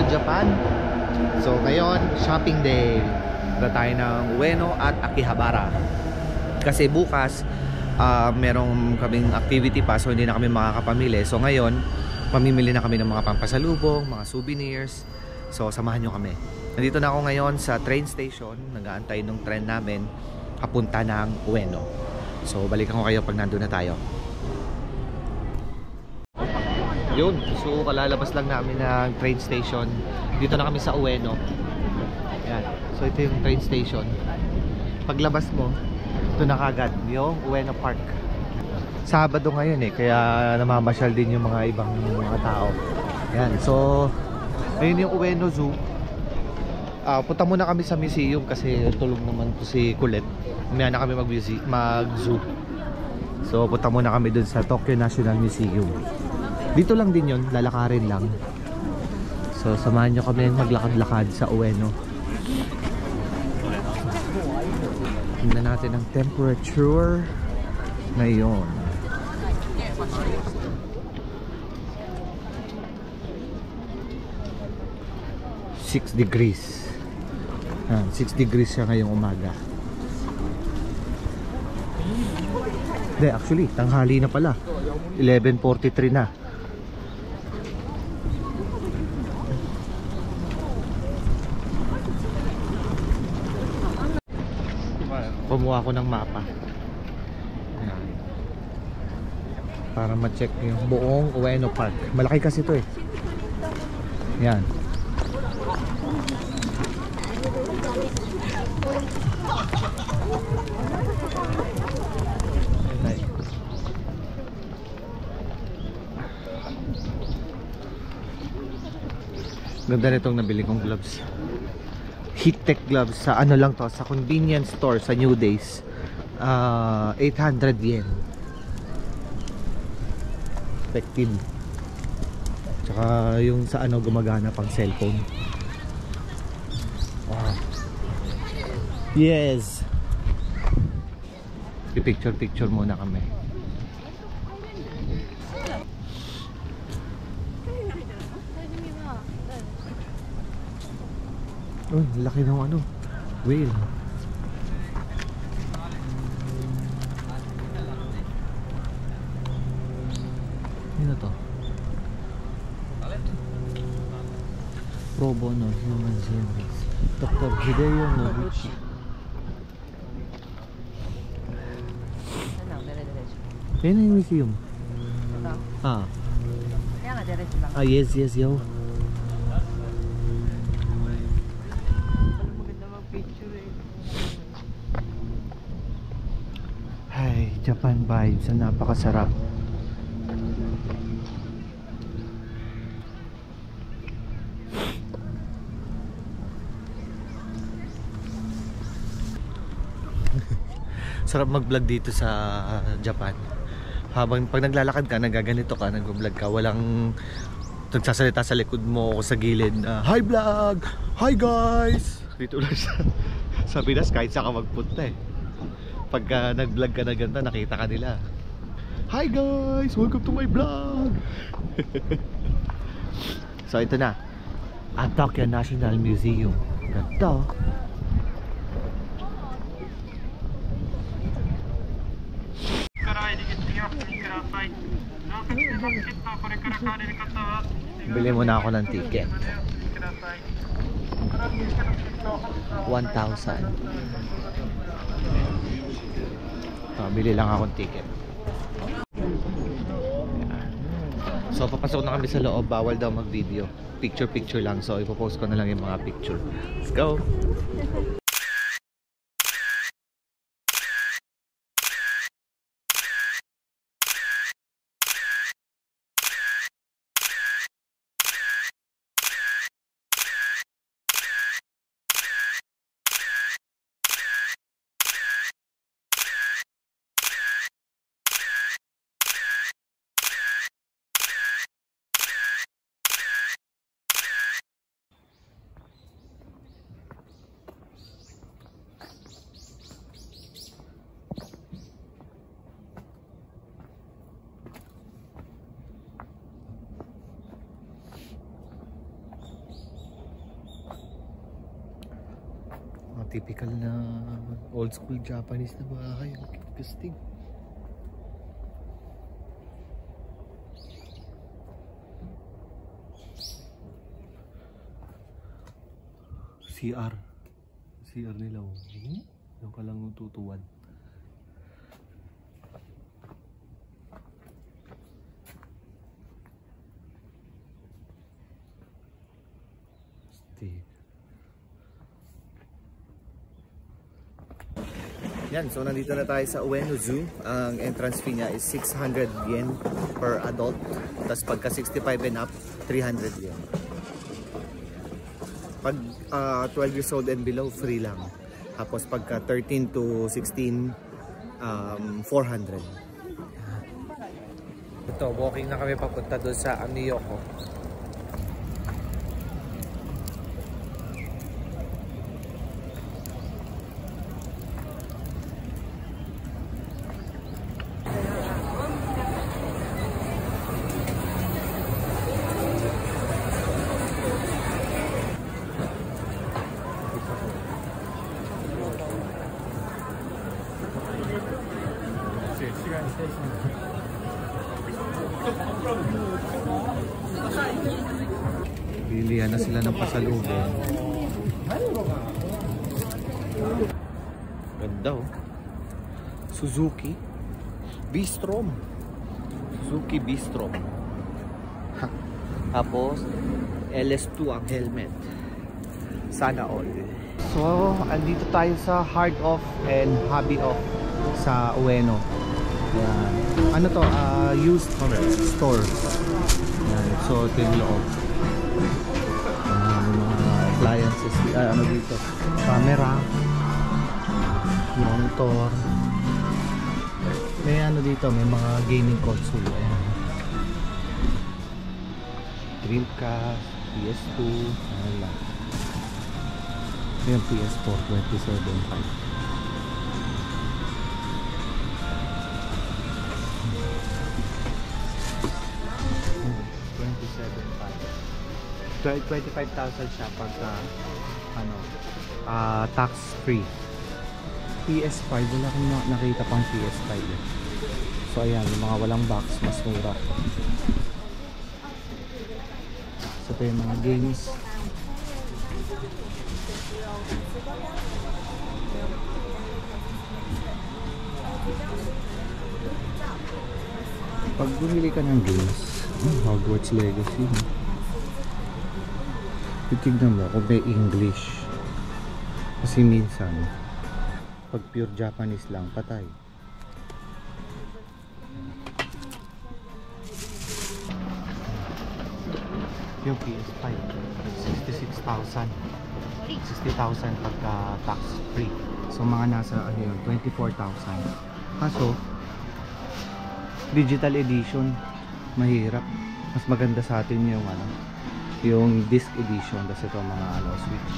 Japan. So ngayon, shopping day. Punta tayo ng Ueno at Akihabara. Kasi bukas, merong kaming activity pa, so hindi na kami makakapamili. So ngayon, mamimili na kami ng mga pampasalubong, mga souvenirs. So samahan nyo kami. Nandito na ako ngayon sa train station. Nag-aantay ng train namin papunta ng Ueno. So balikan ko kayo pag nandun na tayo. Yun, so kalalabas lang namin ng train station. Dito na kami sa Ueno. Yan. So ito yung train station. Paglabas mo, ito na kagad yung Ueno Park. Sabado ngayon kaya namamasyal din yung mga ibang mga tao. Yan, so ayun yung Ueno Zoo. Punta muna kami sa museum kasi tulog naman po si Kulit. Umaya na kami mag-zoo. So punta muna kami dun sa Tokyo National Museum. Dito lang din yun, lalakarin lang. So samahan nyo kami maglakad-lakad sa Ueno. Tingnan natin ang temperature ngayon. 6 degrees. 6 degrees siya ngayong umaga. Hindi, actually, tanghali na pala. 11:43 na. Kumuha ko ng mapa. Ayan. Para ma-check yung buong Ueno Park. Malaki kasi ito Yan. Ganda nitong nabili kong gloves. Heat Tech gloves sa ano lang to, sa convenience store sa New Days. 800 yen. Effective. Tsaka yung sa ano gumagana pang cellphone. Wow. Yes. Picture muna kami. Oh, laki ng ano, whale. Ano to? Pro bono human series. Dr. Hideo Noguchi. Yan na yung museum. Yes, yo. Ay, Japan vibes, napakasarap. Sarap mag-vlog dito sa Japan. Habang pag naglalakad ka, nagaganito ka, nag-vlog ka, walang nagsasalita sa likod mo o sa gilid. Hi vlog! Hi guys! Dito lang sa Pinas, kahit saan ka magpunta Pagka nag-vlog ka na ganito, nakita ka nila. Hi guys! Welcome to my vlog! So ito na, ang Tokyo National Museum. Ganito. Bili muna ako ng ticket. 1,000. Bili lang akong ticket. So papasok na kami sa loob. Bawal daw mag-video. Picture lang. So ipopost ko na lang yung mga picture. Let's go! typical na old school Japanese na bahay. Gusting. CR nila. Yung ka lang tutuwan. Yan, so nandito na tayo sa Ueno Zoo. Ang entrance fee niya is 600 yen per adult. Tapos pagka 65 and up, 300 yen. Pag 12 years old and below, free lang. Tapos pagka 13 to 16, 400. Ito, walking na kami papunta doon sa Amiyoko. Bilihan na sila ng pasalubong. Ganda oh. Suzuki Bistrom. Suzuki Bistrom. Tapos LS2 ang helmet. Sana all. So, andito tayo sa Heart of and Hobby of sa Ueno. Yan. Ano to? Used store. Yan. So, ito yung loob. Mga appliances. Ano dito? Camera. Monitor. May ano dito. May mga gaming console. Ayan. Dreamcast. PS2. Ano lang. Yung PS4 27.5. $25,000 siya pagka tax free. PS5 wala akong nakita pang PS5 eh. So ayan, yung mga walang box mas mura. So ito yung mga games. Pag bumili ka ng games, Hogwarts Legacy, titignan mo kung may English. Kasi minsan pag pure Japanese lang, patay. Yung PS5 66,000 60,000 pagka tax free. So mga nasa ano yun, 24,000. Kaso digital edition mahirap. Mas maganda sa atin yung yung disc edition kasi ito mga Switch.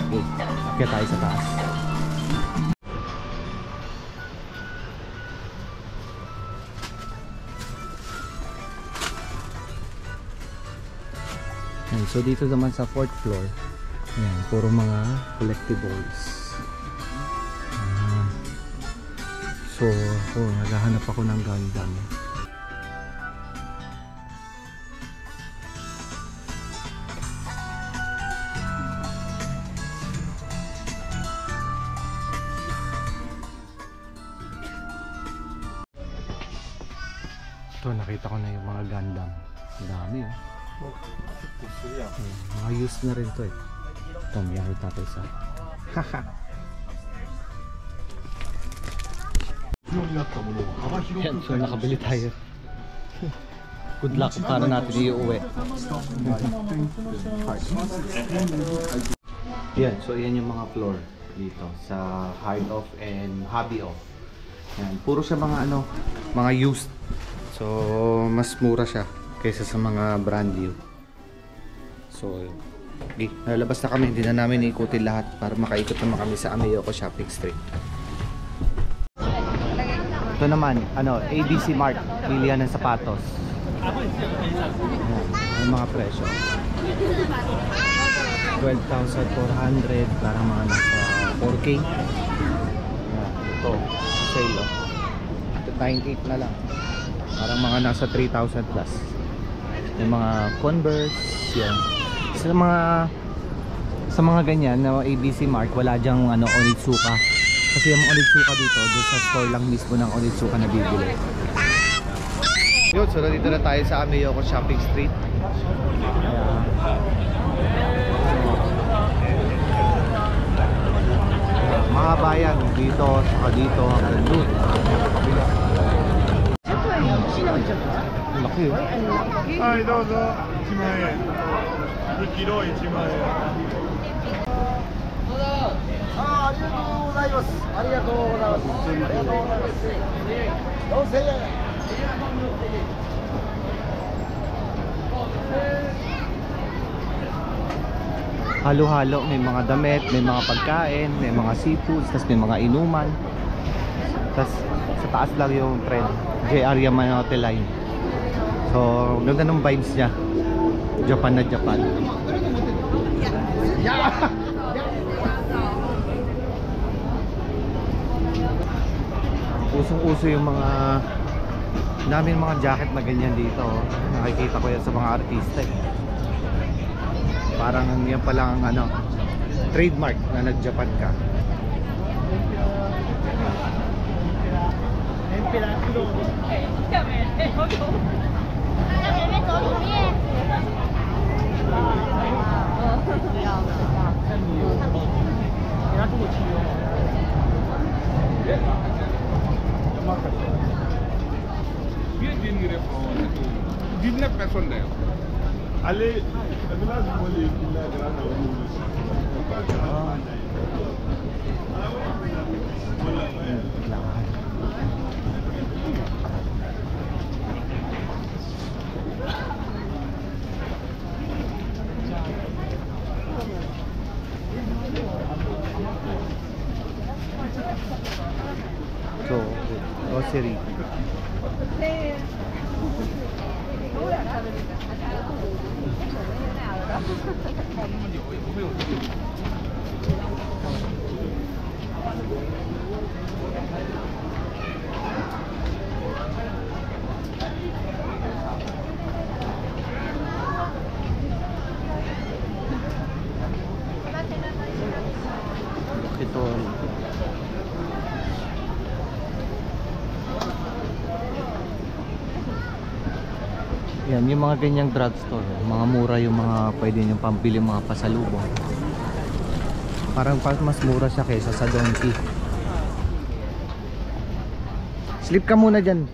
Okay, akit tayo sa taas. Ayan, so dito naman sa 4th floor, ayan, puro mga collectibles. So, naghahanap ako ng Gundam. Ito, nakita ko na yung mga Gundam. Ang dami eh. Mga used na rin to eh. Ito, may nakita ko isa. Haha. Yan, so nakabili tayo. Good luck para natin iuwi. Yan, so yan yung mga floor dito sa Heart of and Hobby of. Yan, puro siya mga mga used. So mas mura siya kaysa sa mga brand new. So okay, nalabas na kami, hindi na namin ikutin lahat para makaikot naman kami sa Amiyoko Shopping Street. Ito naman, ABC Mart, bilihan ng sapatos. Ayan, mga presyo. 12,400, parang mga nasa 4K. Ito, sale oh. 9.8 na lang. Parang mga nasa 3,000 plus. Yung mga Converse, yan. Sa mga ganyan na ABC Mart, wala dyang Onitsuka. Kasi yung Onitsuka dito, doon sa store lang mismo ng Onitsuka na bibili. Yun, so dito na tayo sa Ameyoko Shopping Street. Mga bayan dito, saka dito, hanggang doon. Laki yun. Ay, どうぞ。1万円。キロ1万円。ありがとうございます。ありがとうございます。ありがとうございます。4000円。Halo-halo, may mga damit, may mga pagkain, may mga seafoods, tapos may mga inuman. Tapos sa taas lang yung tren, JR Yamanote Line. So, ganda ng vibes niya. Japan na Japan. Usong-uso yung mga namin mga jacket na ganyan dito. Nakikita ko yan sa mga artista eh. Parang yan palang trademark na nag-Japan ka. Ali, adalah boleh gila kerana urus. So, grocery. Ito. Yan, yung mga ganyang drugstore, mga mura yung mga pwede nyo pambili mga pasalubong. Parang mas mura siya kaysa sa Donkey. Sleep ka muna dyan.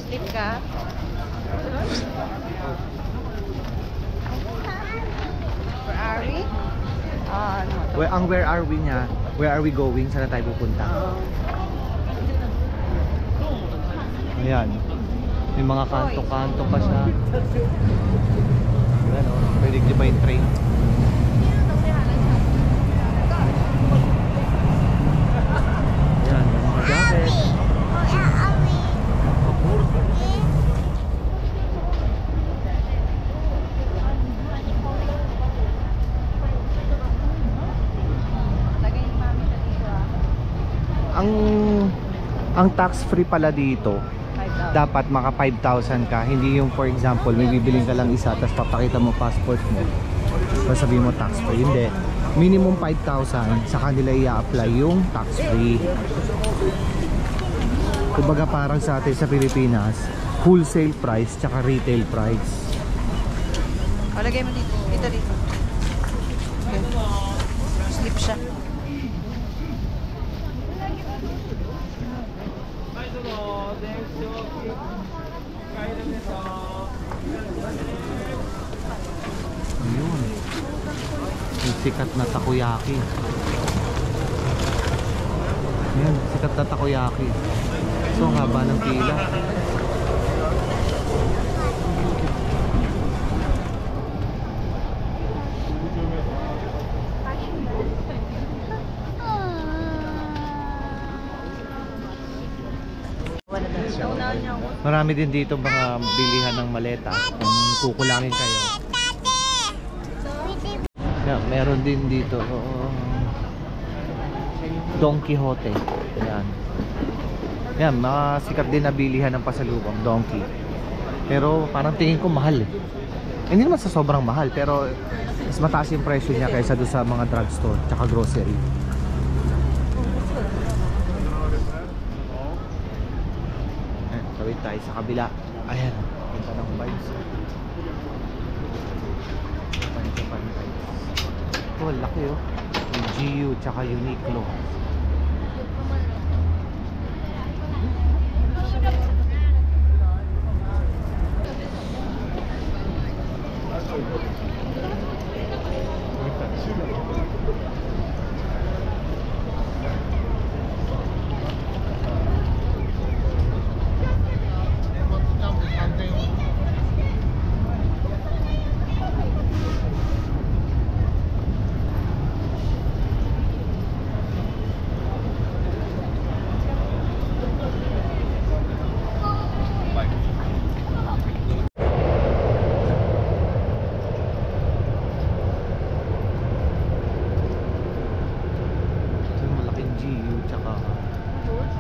Sleep ka? Where are we? Where are we niya? Where are we going? Saan na tayo pupunta? Ayan. May mga kanto-kanto pa siya. Ayan o. Pwede nyo ba yung train? Ayan. Mga jacket. Ang tax free pala dito dapat maka 5,000 ka, hindi yung for example may bibiling ka lang isa tapos papakita mo passport mo tapos sabihin mo tax free. Hindi, minimum 5,000 sa kanila i-apply yung tax free. Kumbaga parang sa atin sa Pilipinas wholesale price tsaka retail price. Lagay mo dito. Dito. Okay. Slip siya. Ayun. Yung sikat na takoyaki. Ayan, sikat na takoyaki. So, ang haba ng pila. Marami din dito mga bilihan ng maleta kung kukulangin kayo. Yeah, meron din dito Don Quixote. Ayan. Yan, mga sikat din na bilihan ng pasalubong, donkey. Pero parang tingin ko mahal eh. Hindi naman sa sobrang mahal, pero mas mataas yung presyo niya kaysa doon sa mga drugstore tsaka grocery. Ayan, tawid tayo sa kabila. Ayan, punta ng vibes. Oh, laki oh. Yung GU tsaka Uniqlo.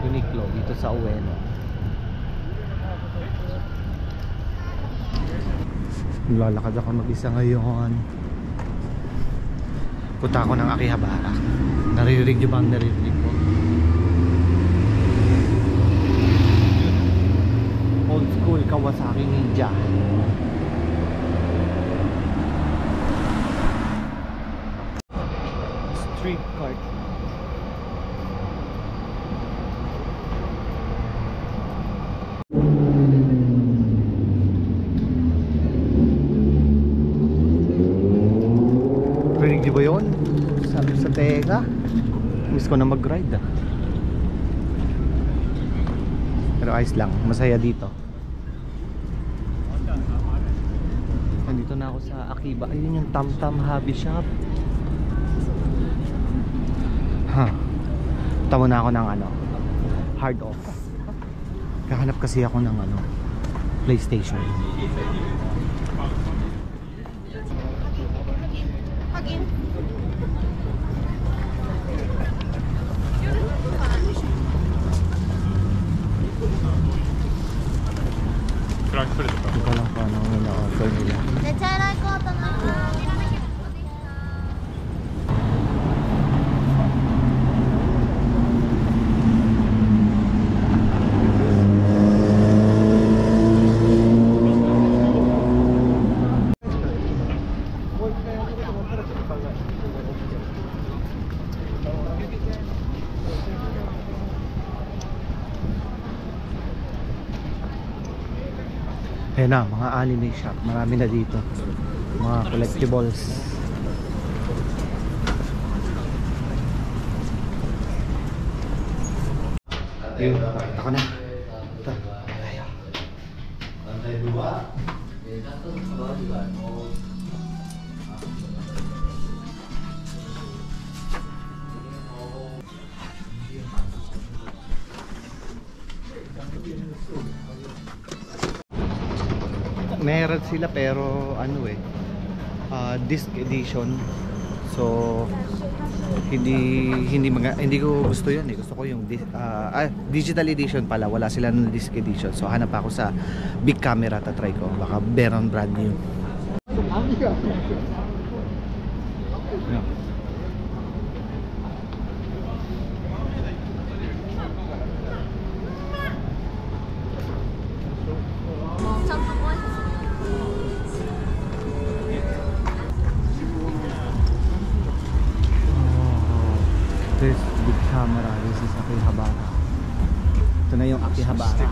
Uniqlo dito sa Ueno. Lalakad ako mag-isa ngayon. Punta ako ng Akihabara. Naririnig niyo ba ang naririnig ko? Old school Kawasaki Ninja. Street cart. Di ba yun? Sa Tega. Miss ko na mag-ride ah. Pero ayos lang, masaya dito. Nandito na ako sa Akiba. Ayun yung Tam Tam Hobby Shop. Tamo na ako ng hard off. Kahanap kasi ako ng PlayStation. Hindi ko lang kung anong ina-offer nila. Ayan na, mga anime shop. Marami na dito. Mga collectibles. Ayun, nakita ko na. Ito. Ayan. Meron sila pero disc edition. So hindi ko gusto 'yan eh. Gusto ko yung digital edition pala. Wala sila ng disc edition. So hanap ako sa big camera, try ko. Baka meron brand new. This big camera, this is Akihabara. Ito na yung Akihabara.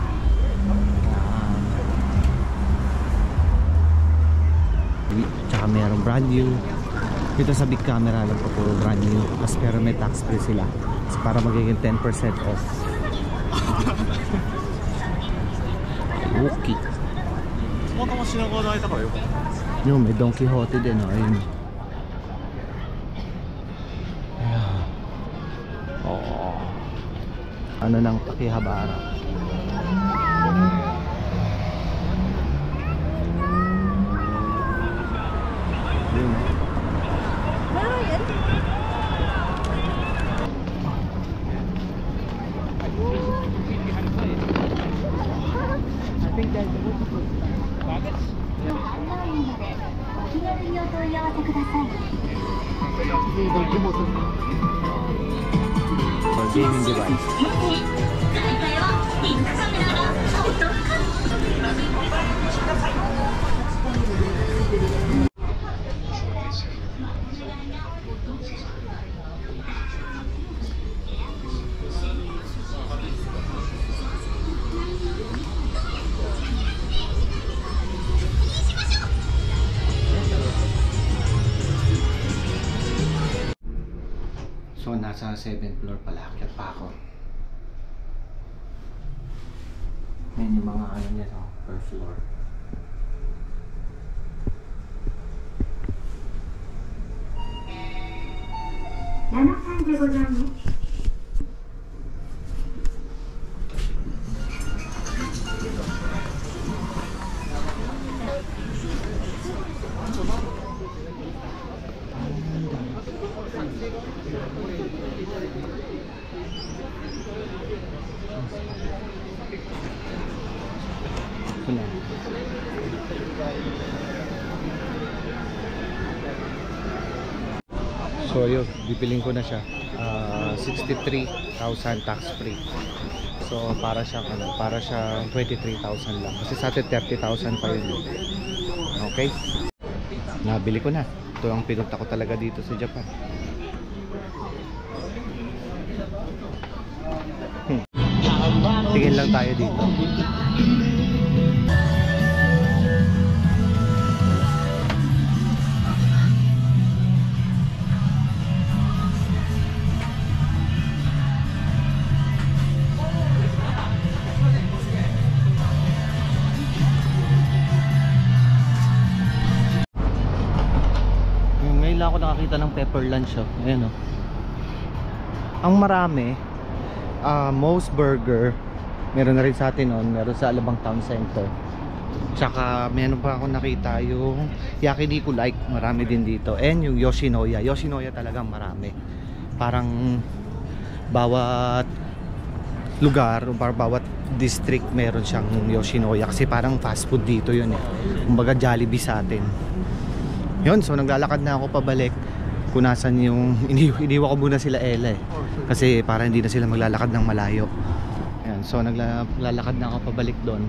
Tsaka merong brand new. Dito sa big camera lang po puro brand new. Mas pero may tax free sila. So para magiging 10% off. Okay. Yung may Don Quixote din. Ayun. Ano ng Akihabara. For gaming device. So nasa 7th floor pala, akyat pa ako. Yan yung mga ano niya, no, per floor. So yun, bibiling ko na siya. 63,000 tax free. So para siya 23,000 lang. Kasi sa atin 30,000 pa yun. Okay? Nabili ko na. Ito ang pinunta ko talaga dito sa Japan. Tingin lang tayo dito. Ngayon lang ako nakakita ng pepper lunch, oh. Ayan, oh. Ang marami, Moe's Burger, meron na rin sa atin noon, meron sa Alabang Town Center. Tsaka meron pa ako nakita yung Yakiniku Like, marami din dito. And yung Yoshinoya, Yoshinoya talagang marami. Parang bawat lugar o bawat district meron siyang Yoshinoya, kasi parang fast food dito yun, eh. Kumbaga Jollibee sa atin. Yun, so naglalakad na ako pabalik. Kung nasan yung iniwa ko muna sila Ella, eh. Kasi para hindi na sila maglalakad ng malayo. Ayan, so naglalakad na ako pabalik doon.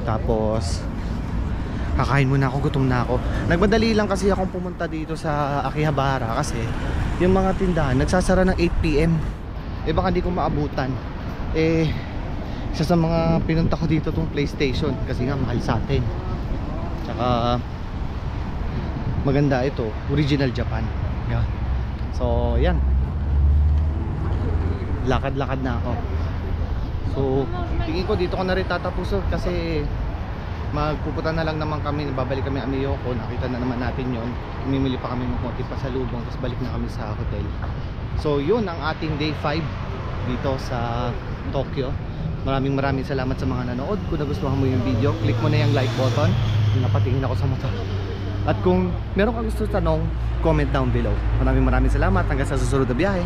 Tapos kakain muna ako, gutom na ako. Nagmadali lang kasi akong pumunta dito sa Akihabara kasi yung mga tindahan nagsasara ng 8 PM. Eh baka hindi ko maabutan. Eh isa sa mga pinunta ko dito tong PlayStation kasi nga mahal sa atin. Tsaka maganda ito, original Japan. Yan. So yan, lakad-lakad na ako. So tingin ko dito ko na rin tatapos kasi magpupunta na lang naman kami, babalik kami Amiyoko. Nakita na naman natin yon. Mimili pa kami ng konti pa sa lubong, tapos balik na kami sa hotel. So yun ang ating day 5 dito sa Tokyo. Maraming salamat sa mga nanood. Kung nagustuhan mo yung video, click mo na yung like button. Napatingin ako sa motor. At kung meron kang gusto tanong, comment down below. Maraming salamat. Hanggang sa susunod na biyahe.